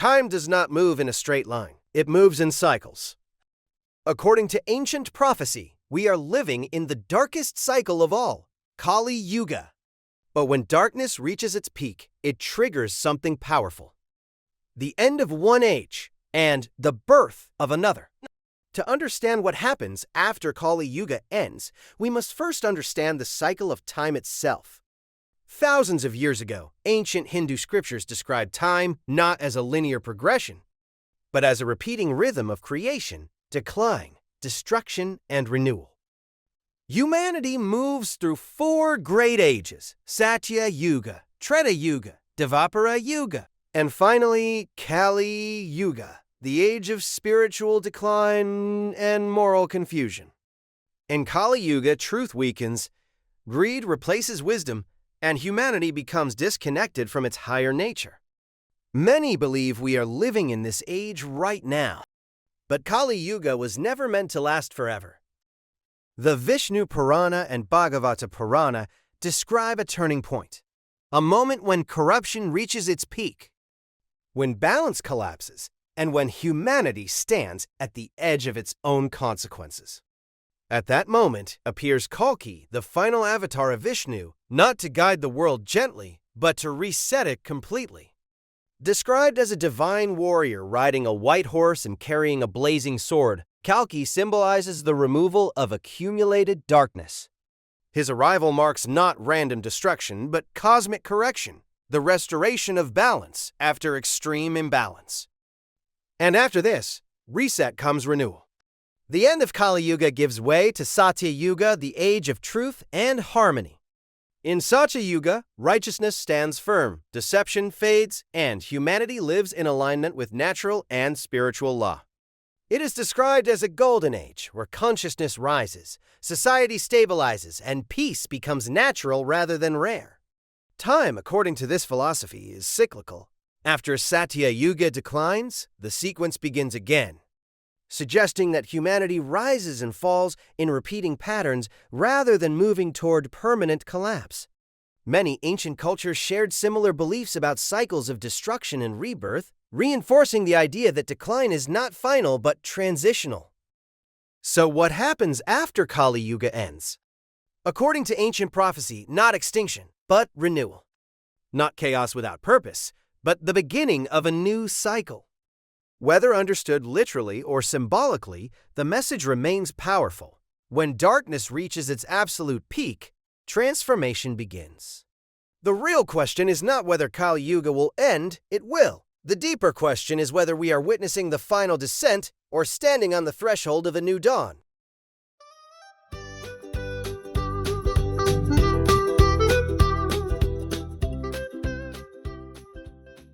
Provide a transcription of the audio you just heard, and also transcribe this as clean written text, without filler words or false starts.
Time does not move in a straight line. It moves in cycles. According to ancient prophecy, we are living in the darkest cycle of all, Kali Yuga. But when darkness reaches its peak, it triggers something powerful. The end of one age and the birth of another. To understand what happens after Kali Yuga ends, we must first understand the cycle of time itself. Thousands of years ago, ancient Hindu scriptures described time not as a linear progression, but as a repeating rhythm of creation, decline, destruction, and renewal. Humanity moves through four great ages: Satya Yuga, Treta Yuga, Dvapara Yuga, and finally Kali Yuga, the age of spiritual decline and moral confusion. In Kali Yuga, truth weakens, greed replaces wisdom, and humanity becomes disconnected from its higher nature. Many believe we are living in this age right now. But Kali Yuga was never meant to last forever. The Vishnu Purana and Bhagavata Purana describe a turning point, a moment when corruption reaches its peak, when balance collapses, and when humanity stands at the edge of its own consequences. At that moment appears Kalki, the final avatar of Vishnu, not to guide the world gently, but to reset it completely. Described as a divine warrior riding a white horse and carrying a blazing sword, Kalki symbolizes the removal of accumulated darkness. His arrival marks not random destruction, but cosmic correction, the restoration of balance after extreme imbalance. And after this, reset comes renewal. The end of Kali Yuga gives way to Satya Yuga, the age of truth and harmony. In Satya Yuga, righteousness stands firm, deception fades, and humanity lives in alignment with natural and spiritual law. It is described as a golden age where consciousness rises, society stabilizes, and peace becomes natural rather than rare. Time, according to this philosophy, is cyclical. After Satya Yuga declines, the sequence begins again, suggesting that humanity rises and falls in repeating patterns rather than moving toward permanent collapse. Many ancient cultures shared similar beliefs about cycles of destruction and rebirth, reinforcing the idea that decline is not final but transitional. So what happens after Kali Yuga ends? According to ancient prophecy, not extinction, but renewal. Not chaos without purpose, but the beginning of a new cycle. Whether understood literally or symbolically, the message remains powerful. When darkness reaches its absolute peak, transformation begins. The real question is not whether Kali Yuga will end, it will. The deeper question is whether we are witnessing the final descent or standing on the threshold of a new dawn.